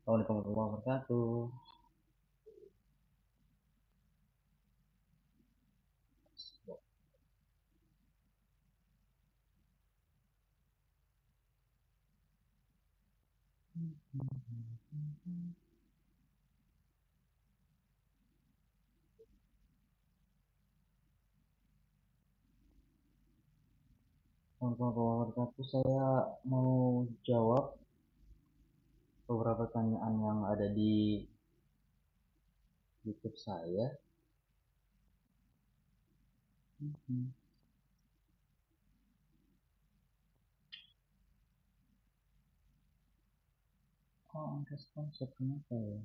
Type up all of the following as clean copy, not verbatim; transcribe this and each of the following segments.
Assalamualaikum warahmatullahi wabarakatuh. Assalamualaikum warahmatullahi wabarakatuh. Saya mau jawab beberapa pertanyaan yang ada di YouTube saya. Oh, responsif kenapa ya?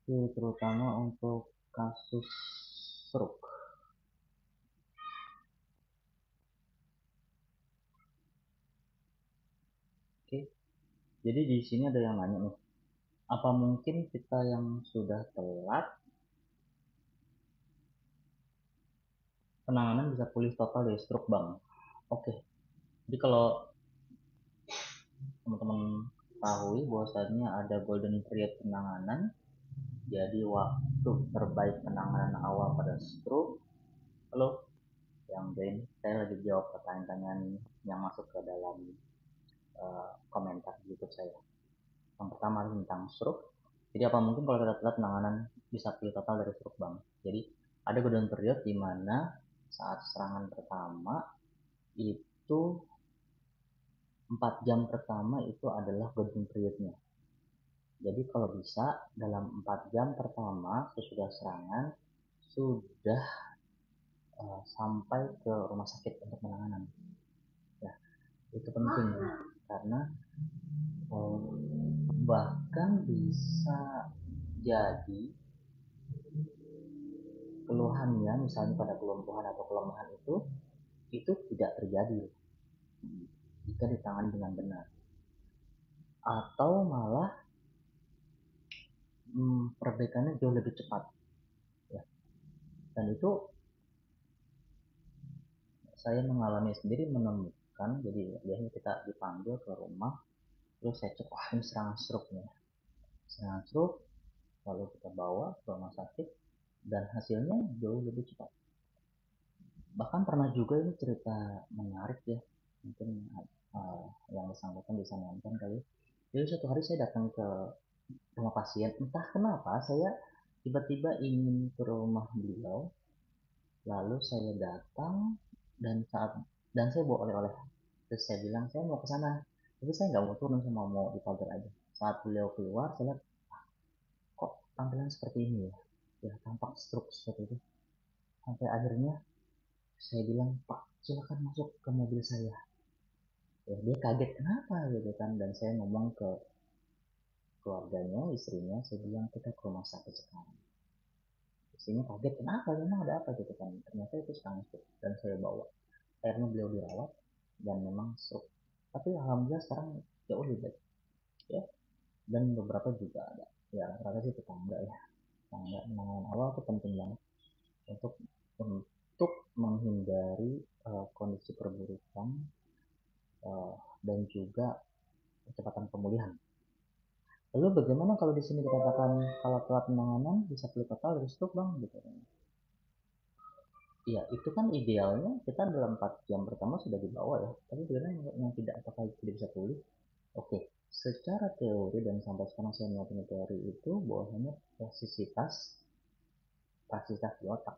Oke, terutama untuk kasus stroke. Oke, jadi di sini ada yang nanya nih, apa mungkin kita yang sudah telat penanganan bisa pulih total dari stroke, Bang? Oke, jadi kalau teman-teman ketahui bahwasannya ada golden period penanganan. Jadi waktu terbaik penanganan awal pada stroke. Halo, yang Ben, saya lagi jawab pertanyaan-pertanyaan yang masuk ke dalam komentar YouTube saya. Yang pertama tentang stroke. Jadi apa mungkin kalau kita telat penanganan bisa pulih total dari stroke, Bang? Jadi ada golden period di mana saat serangan pertama itu 4 jam pertama itu adalah golden periodnya. Jadi kalau bisa dalam 4 jam pertama sesudah serangan sudah sampai ke rumah sakit untuk penanganan. Ya, itu penting karena uh, bahkan bisa jadi keluhannya misalnya pada kelumpuhan atau kelemahan itu tidak terjadi jika ditangani dengan benar atau malah perbaikannya jauh lebih cepat ya. Dan itu saya mengalami sendiri menemukan, jadi biasanya kita dipanggil ke rumah terus saya cek wah ini serangan stroke lalu kita bawa ke rumah sakit dan hasilnya jauh lebih cepat. Bahkan pernah juga ini cerita menarik ya, mungkin yang bersangkutan bisa nonton kali. Jadi suatu hari saya datang ke rumah pasien, entah kenapa saya tiba-tiba ingin ke rumah beliau, lalu saya datang dan saya bawa oleh-oleh. Terus saya bilang saya mau ke sana, tapi saya nggak mau turun, sama mau di pagar aja. Saat beliau keluar, saya lihat kok tampilan seperti ini ya, ya tampak stroke seperti itu. Sampai akhirnya saya bilang, Pak, silakan masuk ke mobil saya. Ya, dia kaget kenapa gitu kan, dan saya ngomong ke keluarganya, istrinya, saya bilang kita ke rumah sakit sekarang. Istrinya kaget kenapa, memang ada apa gitu kan, ternyata itu sekarang stroke dan saya bawa. Akhirnya beliau dirawat dan memang stroke, tapi alhamdulillah sekarang jauh lebih baik ya. Dan beberapa juga ada ya, rata-rata sih tetangga ya, tetangga penanganan awal itu penting banget untuk untuk menghindari kondisi perburukan uh, dan juga kecepatan pemulihan. Lalu bagaimana kalau di sini kita katakan kalau telat penanganan bisa pulih total dari stroke, Bang, gitu. Iya, itu kan idealnya kita dalam 4 jam pertama sudah dibawa ya. Tapi sebenarnya yang tidak, apakah tidak bisa pulih? Oke, secara teori dan sampai sekarang saya meyakini teori itu bahwasanya plastisitas plastisitas di otak,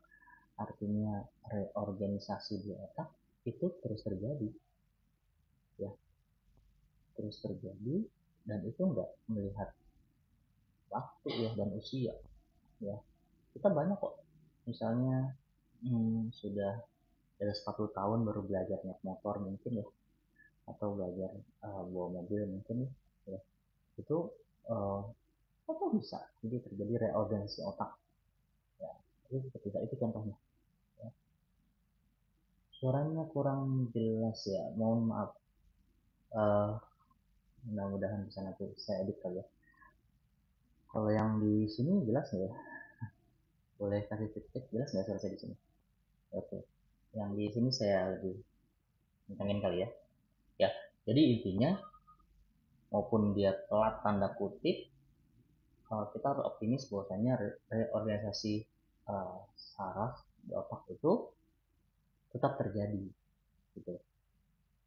artinya reorganisasi di otak itu terus terjadi ya, terus terjadi, dan itu enggak melihat waktu ya dan usia ya. Kita banyak kok misalnya sudah dari 40 tahun baru belajar naik motor mungkin ya, atau belajar bawa mobil mungkin ya, itu uh, apa bisa jadi terjadi reorganisasi otak ya. Itu tidak, itu contohnya ya. Suaranya kurang jelas ya, mohon maaf. uh, Mudah-mudahan bisa nanti saya edit kali ya. Kalau yang di sini jelas nggak ya, boleh kasih feedback, jelas nggak suara saya di sini? Oke, yang di sini saya lebih kencengin kali ya. Ya, jadi intinya maupun dia telat tanda kutip, kita harus optimis bahwasanya reorganisasi saraf di otak itu tetap terjadi gitu.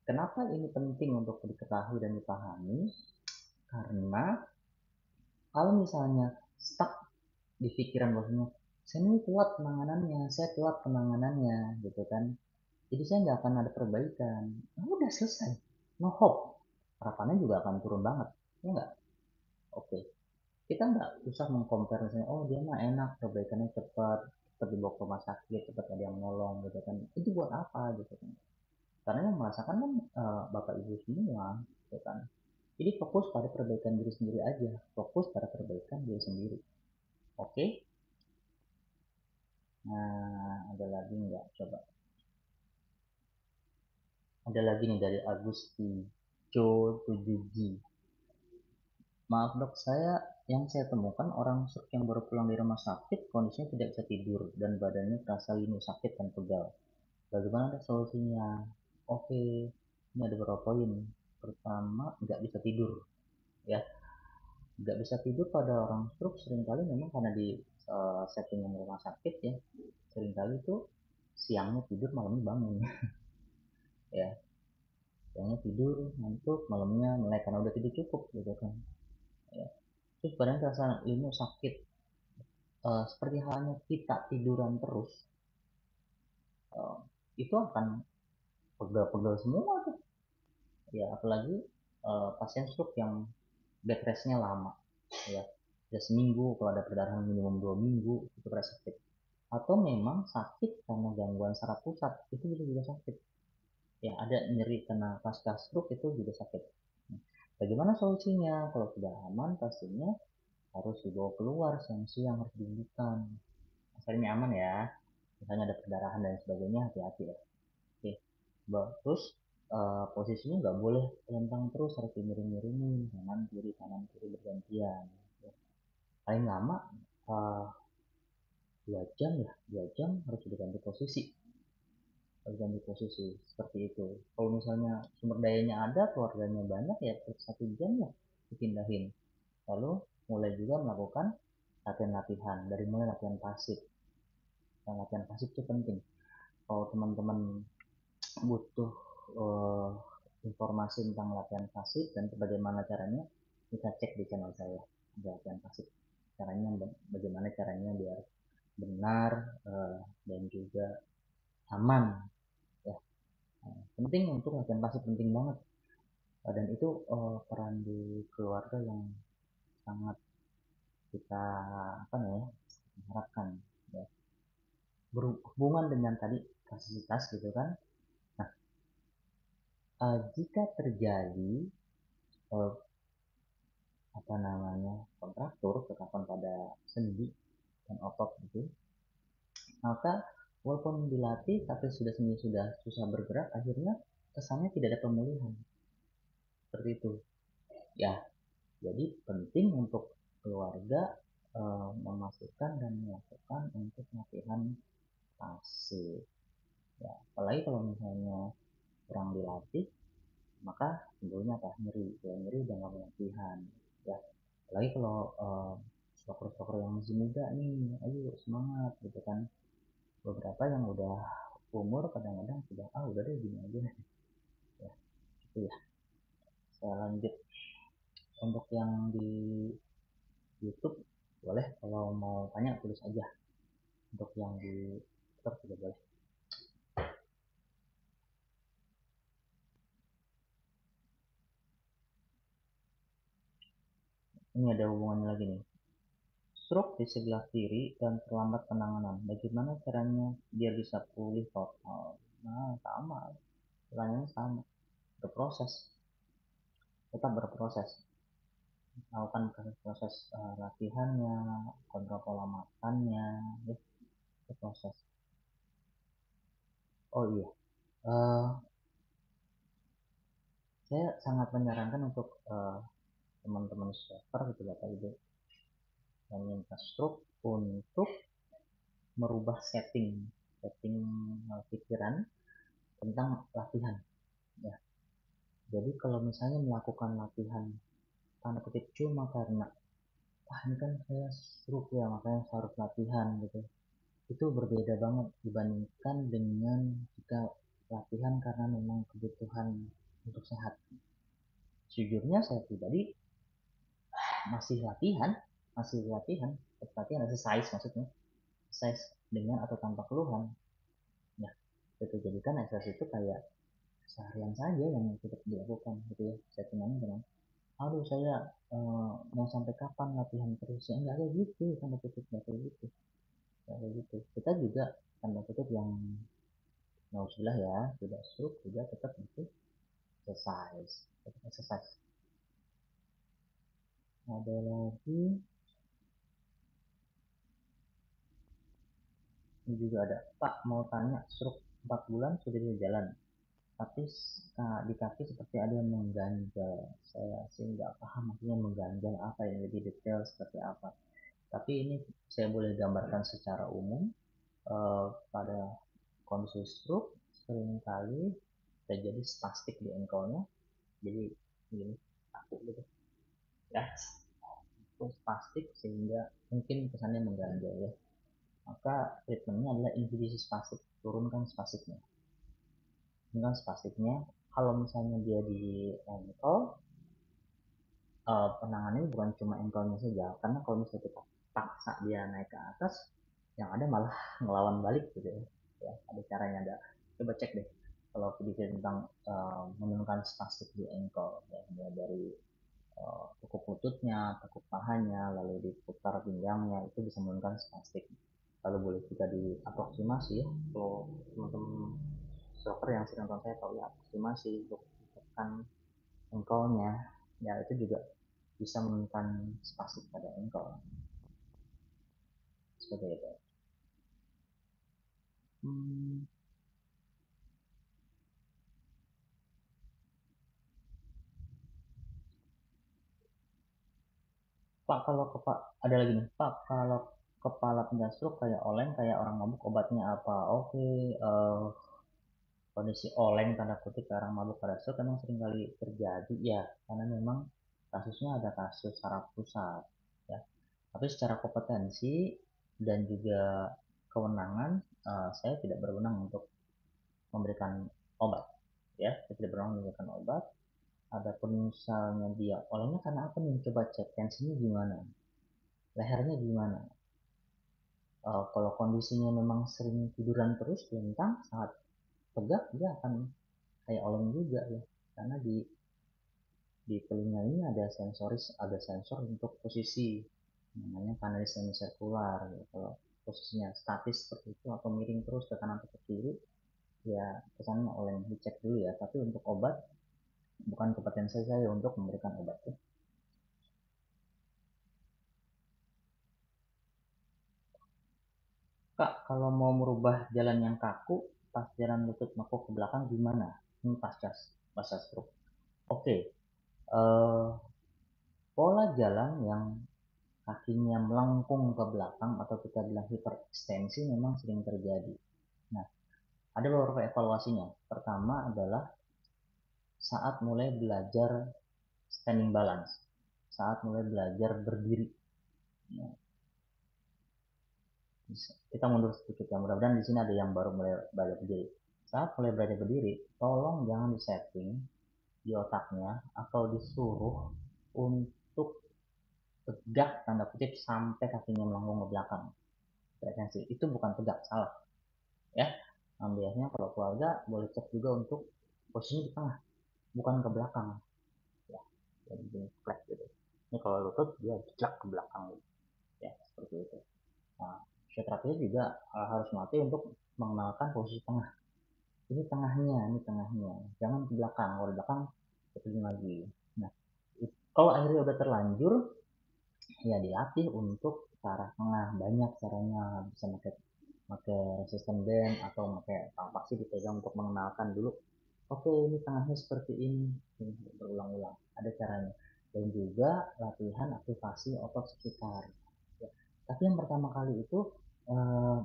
Kenapa ini penting untuk diketahui dan dipahami? Karena kalau misalnya stuck di pikiran bahwasanya saya ini telat penanganannya, saya telat penanganannya gitu kan. Jadi saya nggak akan ada perbaikan. Nah, udah selesai, no hope. Harapannya juga akan turun banget, ya nggak? Oke, kita nggak usah mengcompare misalnya, oh dia mah enak, perbaikannya cepat, cepat dibawa ke rumah sakit, cepat ada yang menolong gitu kan. Itu buat apa gitu kan? Karena yang merasakan kan bapak ibu semua gitu kan. Jadi fokus pada perbaikan diri sendiri aja, fokus pada perbaikan diri sendiri. Oke. Nah, ada lagi nggak? Coba. Ada lagi nih dari Agusti Jo 7G. Maaf dok, yang saya temukan orang stroke yang baru pulang dari rumah sakit kondisinya tidak bisa tidur dan badannya terasa linu, sakit dan pegal. Bagaimana dok solusinya? Oke, ini ada beberapa poin. Pertama, nggak bisa tidur. Ya, nggak bisa tidur pada orang stroke seringkali memang karena di setting yang rumah sakit ya, seringkali tuh siangnya tidur malamnya bangun. Ya, siangnya tidur ngantuk malamnya mulai karena udah tidur cukup gitu kan. Ya. Terus badan terasa linu, sakit. Seperti halnya kita tiduran terus, uh, itu akan pegel-pegel semua tuh. Ya apalagi pasien stroke yang bed restnya lama, ya ya seminggu, kalau ada perdarahan minimum 2 minggu itu pada sakit. Atau memang sakit karena gangguan saraf pusat, itu juga sakit. Ya ada nyeri kena pasca stroke itu juga sakit. Bagaimana solusinya? Kalau sudah aman pastinya harus dibawa keluar siang-siang, harus dibuka. Asalnya aman ya, misalnya ada perdarahan dan sebagainya, hati-hati ya. Oke, terus posisinya nggak boleh telentang terus, harus dimiring-miringin kanan kiri bergantian. Paling lama uh, 2 jam ya, 2 jam harus diganti posisi seperti itu. Kalau misalnya sumber dayanya ada, keluarganya banyak ya 1 jam ya dipindahin. Lalu mulai juga melakukan latihan-latihan, dari mulai latihan pasif. Dan latihan pasif itu penting. Kalau teman-teman butuh uh, informasi tentang latihan pasif dan bagaimana caranya, kita cek di channel saya, ada latihan pasif. Caranya bagaimana caranya biar benar dan juga aman ya. Penting untuk latihan pasif, penting banget. Dan itu peran di keluarga yang sangat kita apa ya harapkan ya, berhubungan dengan tadi fasilitas gitu kan. Nah, jika terjadi uh, apa namanya kontraktur, kekakuan pada sendi dan otot itu, maka walaupun dilatih tapi sendi sudah susah bergerak, akhirnya kesannya tidak ada pemulihan seperti itu ya. Jadi penting untuk keluarga memasukkan dan melakukan untuk latihan pasif ya. Apalagi kalau misalnya kurang dilatih, maka timbulnya apa, nyeri ya, nyeri udah nggak mau latihan ya. Apalagi kalau stroker-stroker yang masih muda nih, ayo semangat gitu kan. Beberapa yang udah umur kadang-kadang sudah udah deh gini aja ya. Itu ya, saya lanjut untuk yang di YouTube. Boleh kalau mau tanya tulis aja, untuk yang di Twitter juga boleh. Ini ada hubungannya lagi nih, stroke di sebelah kiri dan terlambat penanganan, bagaimana caranya biar bisa pulih total? Nah sama, pertanyaannya sama, berproses, tetap berproses, lakukan proses latihannya, kontrol pola makannya ya, berproses. Oh iya, uh, saya sangat menyarankan untuk teman-teman stroker gitu bapak ibu yang minta stroke untuk merubah setting setting pikiran tentang latihan. Ya, jadi kalau misalnya melakukan latihan tanda kutip cuma karena wah ini kan saya stroke ya makanya saya harus latihan gitu, itu berbeda banget dibandingkan dengan jika latihan karena memang kebutuhan untuk sehat. Sejujurnya saya pribadi masih latihan, latihan exercise maksudnya, exercise dengan atau tanpa keluhan. Nah, itu jadikan exercise itu kayak seharian saja yang tidak dilakukan gitu ya. Saya tenangin dengan, aduh saya mau sampai kapan latihan terus ya, enggak kayak gitu, tanda kutip enggak kayak gitu, enggak kayak gitu. Kita juga tanda kutip yang nauzubillah ya, tidak stroke juga tetap itu exercise, tetap exercise. Ada lagi, ini juga ada, Pak mau tanya stroke 4 bulan sudah bisa jalan, tapi di kaki seperti ada yang mengganjal. Saya sih nggak paham maksudnya mengganjal apa yang lebih detail seperti apa. Tapi ini saya boleh gambarkan secara umum, pada kondisi stroke seringkali terjadi spastik di engkelnya. Jadi ini aku gitu ya, itu spastik sehingga mungkin kesannya mengganjal ya. Maka treatmentnya adalah inhibisi spastik, turunkan spastiknya. Dengan spastiknya, kalau misalnya dia di engkel, penanganannya bukan cuma engkelnya saja, karena kalau misalnya kita paksa dia naik ke atas, yang ada malah ngelawan balik gitu ya. Ya ada caranya, ada, coba cek deh kalau video tentang menurunkan spastik di engkel ya, mulai dari tekuk lututnya, tekuk pahanya, lalu diputar pinggangnya, itu bisa menurunkan spastik. Lalu boleh juga diaproksimasi ya, kalau teman-teman stroker yang sering nonton saya tahu ya, aproksimasi untuk tekan engkelnya, ya itu juga bisa menurunkan spastik pada engkel seperti itu. Hmm, Pak kalau ada lagi nih Pak, kalau kepala penderita stroke kayak oleng kayak orang mabuk obatnya apa? Oke, kondisi oleng tanda kutip ke orang mabuk pada stroke memang sering kali terjadi ya, karena memang kasusnya ada kasus saraf pusat ya. Tapi secara kompetensi dan juga kewenangan, saya tidak berwenang untuk memberikan obat ya, saya tidak berwenang memberikan obat. Adapun misalnya dia olehnya karena apa nih, coba cek tensinya gimana, lehernya gimana. Kalau kondisinya memang sering tiduran terus lintang saat tegak, dia akan kayak oleng juga ya, karena di telinga ini ada sensor untuk posisi, namanya kanal semisirkular ya. Kalau posisinya statis seperti itu atau miring terus ke kanan atau ke kiri, ya kesannya oleng, dicek dulu ya. Tapi untuk obat bukan kompetensi saya untuk memberikan obat ya. Kak, kalau mau merubah jalan yang kaku pas jalan lutut nekuk ke belakang gimana? Ini pasca stroke. Oke, eh, pola jalan yang kakinya melengkung ke belakang atau kita bilang hiperekstensi memang sering terjadi. Nah, ada beberapa evaluasinya. Pertama adalah saat mulai belajar standing balance, saat mulai belajar berdiri. Nah, kita mundur sedikit ya, mudah-mudahan di sini ada yang baru mulai belajar berdiri. Saat mulai belajar berdiri, tolong jangan disetting di otaknya atau disuruh untuk tegak tanda kutip sampai kakinya melengkung ke belakang. Itu bukan tegak, salah ya. Biasanya kalau keluarga boleh cek juga untuk posisi di tengah, bukan ke belakang ya, jadi flat gitu. Ini kalau lutut dia jelek ke belakang gitu ya, seperti itu. Nah, fisioterapis juga harus melatih untuk mengenalkan posisi tengah. Ini tengahnya, jangan ke belakang. Kalau di belakang kepilih lagi. Nah, kalau akhirnya udah terlanjur, ya dilatih untuk ke arah tengah. Banyak caranya, bisa pakai pakai resisten band atau pakai pasti dipegang untuk mengenalkan dulu. Oke, ini tengahnya seperti ini, berulang-ulang. Ada caranya. Dan juga latihan aktivasi otot sekitar. Ya. Tapi yang pertama kali itu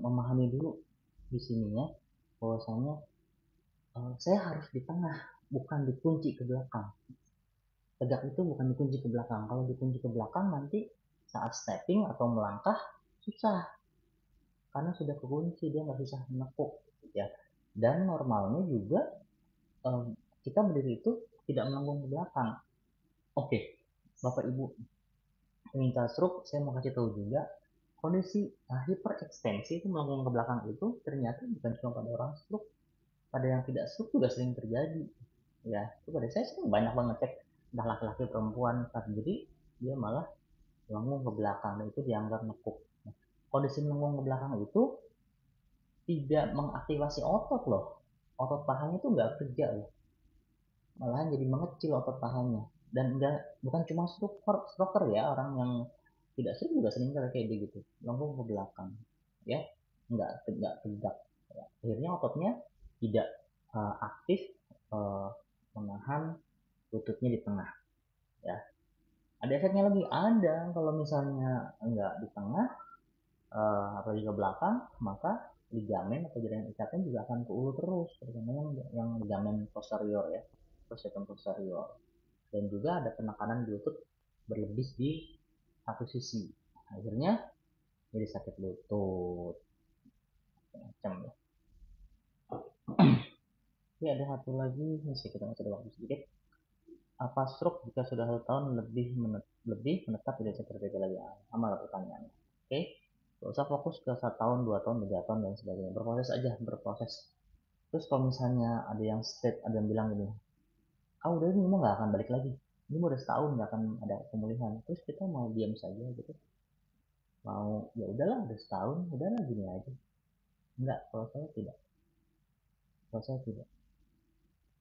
memahami dulu di sininya bahwasanya saya harus di tengah. bukan dikunci ke belakang. Tegak itu bukan dikunci ke belakang. Kalau dikunci ke belakang nanti saat stepping atau melangkah susah karena sudah kekunci, dia nggak susah menekuk ya. Dan normalnya juga kita berdiri itu tidak melengkung ke belakang. Oke, Bapak Ibu penyintas stroke, saya mau kasih tahu juga kondisi hiperekstensi itu melengkung ke belakang itu ternyata bukan cuma pada orang stroke, pada yang tidak stroke juga sering terjadi ya. Itu pada saya sering banyak banget cek entah laki-laki perempuan saat berdiri dia malah melengkung ke belakang dan itu dianggap nekuk. Nah, kondisi melengkung ke belakang itu tidak mengaktifasi otot loh, otot pahanya itu nggak kerja loh, malahan jadi mengecil otot pahanya. Dan enggak, bukan cuma stroker ya, orang yang tidak stroke juga sering kayak gitu melengkung ke belakang ya, nggak tegak ya. Akhirnya ototnya tidak aktif uh, menahan lututnya di tengah ya. Ada efeknya lagi, ada kalau misalnya enggak di tengah atau di ke belakang, maka ligamen atau jaringan ikatan juga akan ke ulu terus, terutama yang ligamen posterior ya, posterior posterior. Dan juga ada penekanan di lutut berlebih di satu sisi, akhirnya jadi sakit lutut macam ya. Ini ada satu lagi, masih kita masih ada waktu sedikit. Apa stroke jika sudah 1 tahun lebih menetap tidak bisa terjaga lagi? Amal pertanyaannya. Oke, gak usah fokus ke 1 tahun, 2 tahun, 3 tahun dan sebagainya. Berproses aja, berproses. Terus kalau misalnya ada yang state, ada yang bilang gini, udah ini mau nggak akan balik lagi. Ini mau udah setahun nggak akan ada pemulihan. Terus kita mau diam saja gitu, mau ya udahlah udah setahun, udahlah gini aja. Enggak, kalau saya tidak. Kalau saya tidak.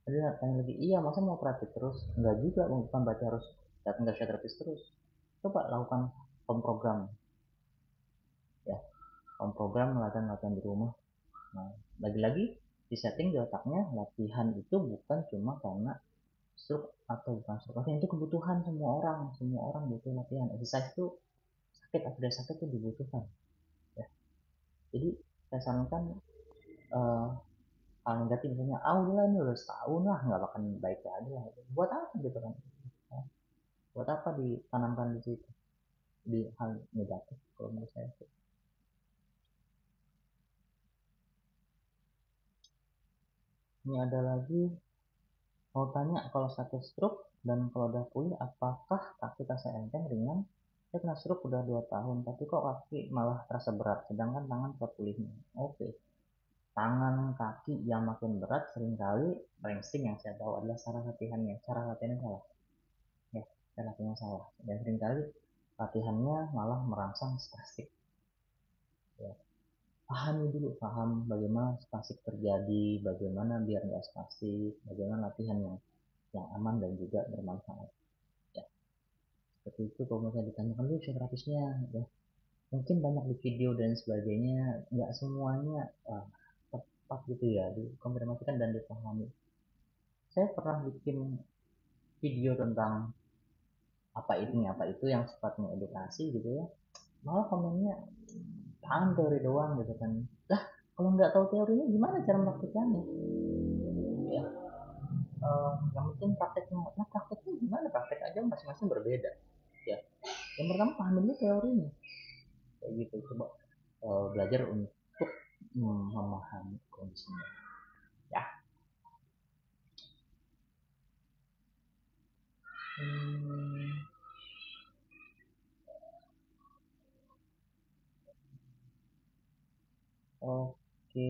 Ada tanya lagi, iya masa mau praktik terus? Enggak juga, bukan berarti harus datang ke terapis terus. Coba lakukan home program ya, home program latihan-latihan di rumah. Nah, lagi-lagi di setting di otaknya latihan itu bukan cuma karena stroke atau bukan stroke, latihan itu kebutuhan semua orang butuh latihan. Exercise itu sakit atau tidak sakit itu dibutuhkan ya. Jadi saya sarankan uh, hal negatif misalnya, udahlah ini udah setahun lah nggak akan baik lagi lah, buat apa gitu kan, buat apa ditanamkan di situ di hal negatif kalau menurut saya. Ini ada lagi mau tanya, kalau satu stroke dan kalau udah pulih apakah kaki terasa enteng ringan? Saya kena stroke udah 2 tahun tapi kok kaki malah terasa berat sedangkan tangan cepat pulihnya. Oke, tangan kaki yang makin berat seringkali ranging yang saya tahu adalah cara latihannya salah ya, cara latihannya salah dan seringkali latihannya malah merangsang spastik ya. Pahami dulu, paham bagaimana spastik terjadi, bagaimana biar nggak spastik, bagaimana latihan yang aman dan juga bermanfaat ya. Seperti itu. Kalau misalnya ditanyakan dulu terapisnya ya, mungkin banyak di video dan sebagainya, nggak semuanya tepat gitu ya dikonfirmasikan dan dipahami. Saya pernah bikin video tentang apa itu yang sifatnya edukasi gitu ya, malah komennya tangan teori doang gitu kan. Lah, kalau nggak tahu teorinya gimana cara melakukannya ya. Yang penting prakteknya. Nah, prakteknya gimana? Praktek aja masing-masing berbeda ya. Yang pertama paham dulu teorinya kayak gitu. Coba belajar untuk memahami kondisinya ya. hmm, oke.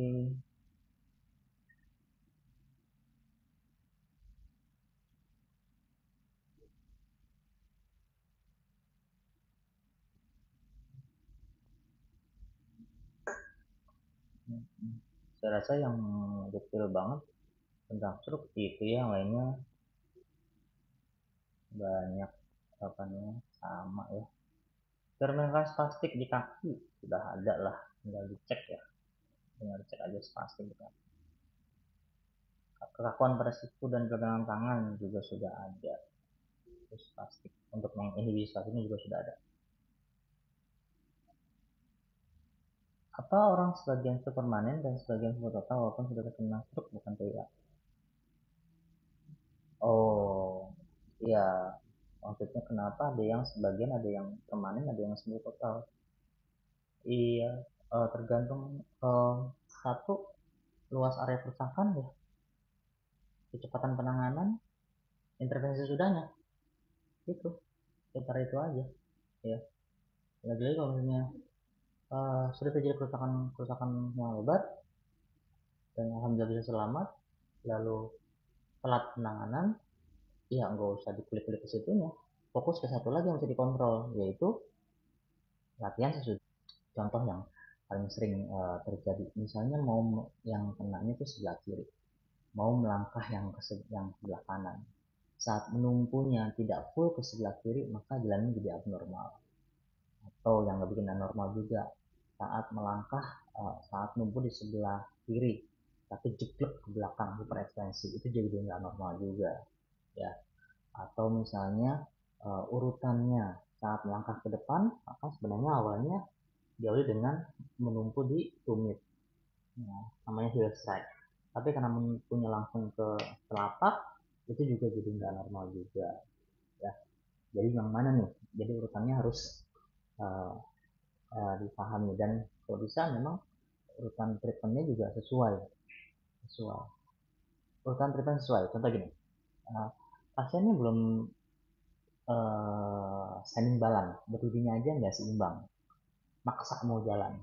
Saya rasa yang detail banget tentang stroke itu ya, yang lainnya banyak apa namanya sama ya. Terminal spastik di kaki sudah ada lah, tinggal dicek ya, tinggal dicek aja spastik di kaki. Kekakuan pada siku dan pegangan tangan juga sudah ada. Terus spastik untuk menginhibisi spastik ini juga sudah ada. Apa orang sebagian itu permanen dan sebagian sembuh total walaupun sudah terkena stroke bukan TIA? Oh, iya. Maksudnya kenapa ada yang sebagian, ada yang permanen, ada yang sembuh total. Iya, tergantung satu luas area kerusakan ya, kecepatan penanganan, intervensi sesudahnya. Itu, sekitar itu aja. Ya, lagi-lagi kalau misalnya sudah terjadi kerusakan kerusakan yang lebat dan alhamdulillah bisa selamat, lalu telat penanganan, ya nggak usah dikulik-kulik ke situnya. Fokus ke satu lagi yang bisa dikontrol, yaitu latihan sesudah. Contoh yang paling sering terjadi, misalnya mau yang kenanya itu sebelah kiri, mau melangkah yang sebelah kanan. Saat menumpunya tidak full ke sebelah kiri, maka jalannya jadi abnormal. Atau yang lebih bikin abnormal juga, saat melangkah, saat numpu di sebelah kiri, tapi jeblok ke belakang, hiperekstensi, itu jadi nggak normal juga. Ya, atau misalnya urutannya saat melangkah ke depan, maka sebenarnya awalnya diawali dengan menumpu di tumit, ya, namanya heel strike. Tapi karena menumpunya langsung ke telapak, itu juga jadi nggak normal juga. Ya, jadi yang mana nih? Jadi urutannya harus uh, dipahami, dan kalau bisa memang urutan treatmentnya juga sesuai urutan treatment sesuai. Contoh gini, uh, pasiennya belum standing balan, berdirinya aja nggak seimbang, maksa mau jalan,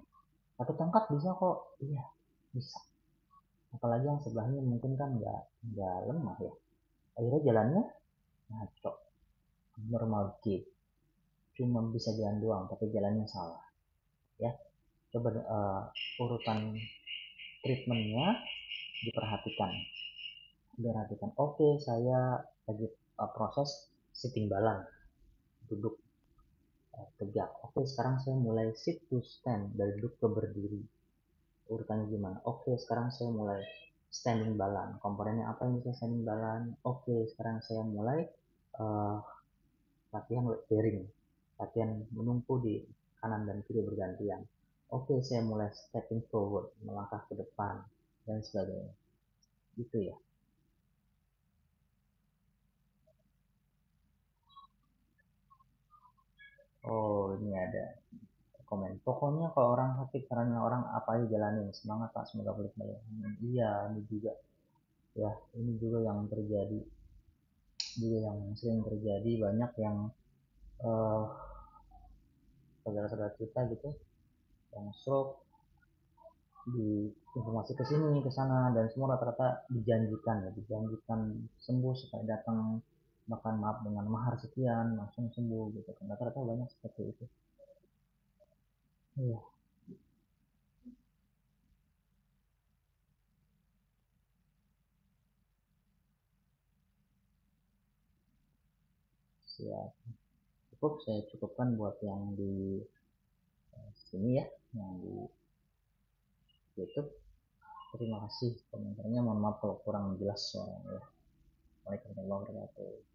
satu tongkat bisa kok, iya bisa. Apalagi yang sebelahnya mungkin kan nggak lemah ya, akhirnya jalannya ngaco, normal gait, cuma bisa jalan doang tapi jalannya salah. Ya, coba urutan treatmentnya diperhatikan. Oke, saya lagi proses sitting balan, duduk tegak. Oke, sekarang saya mulai sit to stand, dari duduk ke berdiri. Urutannya gimana? Oke, sekarang saya mulai standing balan. Komponennya apa yang bisa standing balan? Oke, sekarang saya mulai uh, latihan weight bearing, latihan menumpu di kanan dan kiri bergantian. Oke, saya mulai stepping forward, melangkah ke depan, dan sebagainya. Itu ya. Oh, ini ada komen. Pokoknya kalau orang sakit, caranya orang apa aja jalanin. Semangat Pak, semoga pulih kembali. Iya, ini juga ya, ini juga yang terjadi, juga yang sering terjadi, banyak yang eh, saudara-saudara kita gitu yang stroke, di informasi ke sini ke sana, dan semua rata-rata dijanjikan ya, dijanjikan sembuh supaya datang makan maaf dengan mahar sekian langsung sembuh gitu kan, rata-rata banyak seperti itu. Iya, siap. Cukup, saya cukupkan buat yang di sini ya, yang di YouTube. Terima kasih komentarnya, mohon maaf kalau kurang jelas soalnya. Waalaikumsalam warahmatullahi wabarakatuh.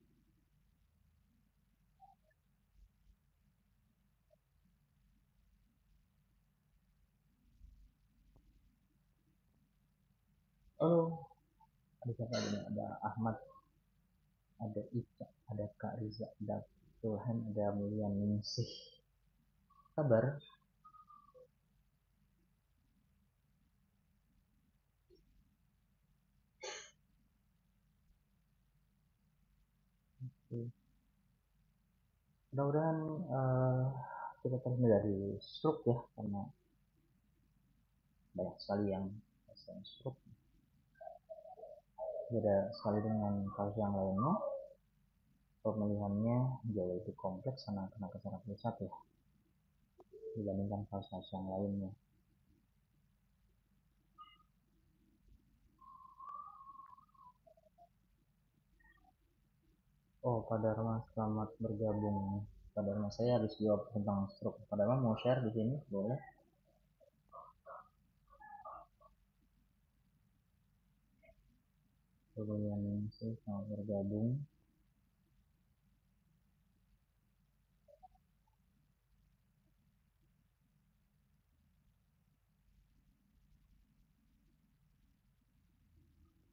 Oh, ada siapa ini? Ada Ahmad, ada Ica, ada Kak Riza, ada Tuhan, ada Mulia Ningsih. Kabar? Mudah-mudahan kita terhindar dari stroke ya, karena banyak sekali yang stroke. Beda sekali dengan kasus yang lainnya, pemulihannya jauh lebih kompleks karena kena kesalahan pusat ya, dibandingkan kasus-kasus yang lainnya. Oh, Pak Dharma, selamat bergabung. Pak Dharma, saya habis jawab tentang stroke. Pak Dharma mau share di sini, boleh? Kemudian saya selamat bergabung.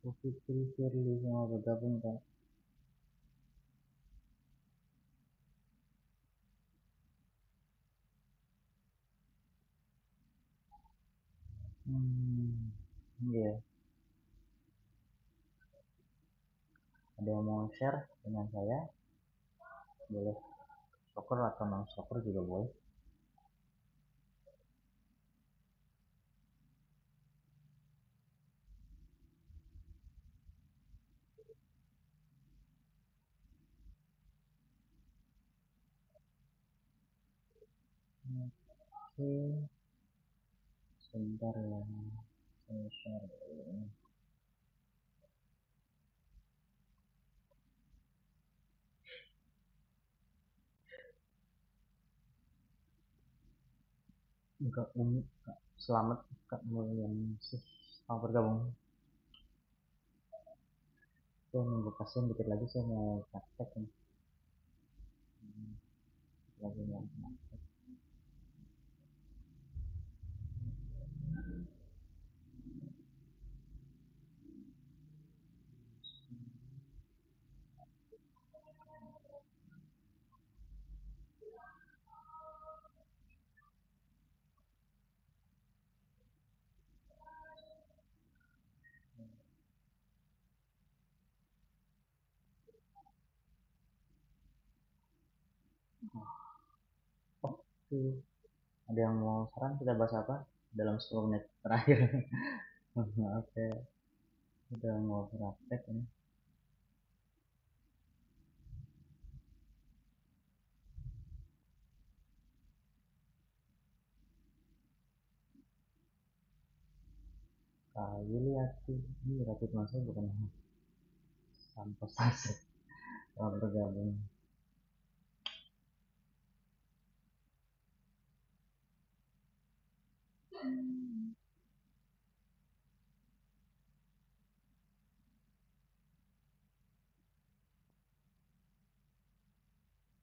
Bu Fitri Firly, selamat bergabung, Pak. Iya. Ada yang mau share dengan saya? Boleh soccer atau non soccer juga boleh. Oke, sebentar ya. Saya share ini. Enggak unik, Kak. Selamat Kak Mulyan sih. Selamat bergabung. Saya nunggu pasien dikit lagi, saya mau praktek nih. Lagi yang oke. Ada yang mau saran kita bahas apa dalam 10 menit terakhir? Oke, udah mau praktek ini. Kayu lihat sih, ini rapid masa bukan sampah saja. Selamat bergabung.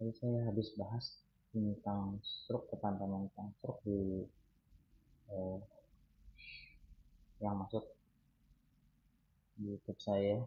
Tadi saya habis bahas tentang stroke, kepantaman tentang stroke di eh, yang masuk di YouTube saya.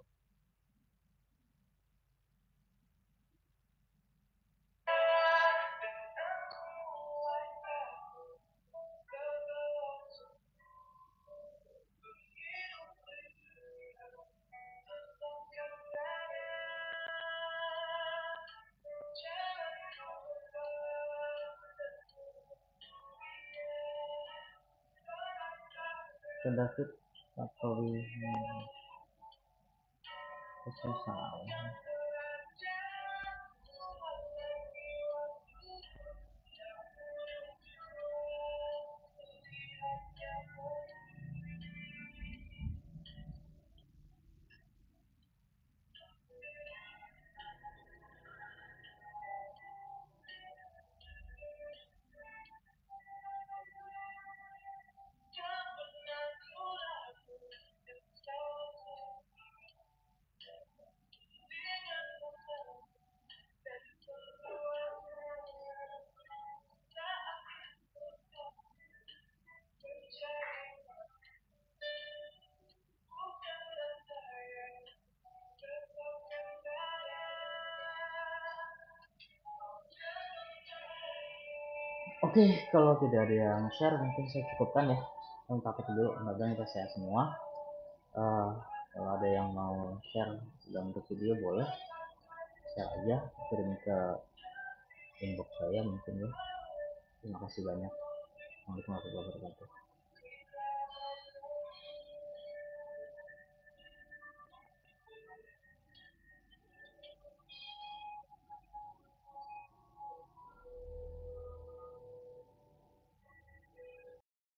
David atau salah. Oke, kalau tidak ada yang share mungkin saya cukupkan ya. Untuk dulu, mudah kita share semua. Uh, Kalau ada yang mau share dalam bentuk video boleh share aja, kirim ke inbox saya mungkin ya. Terima kasih banyak. Assalamualaikum warahmatullahi wabarakatuh.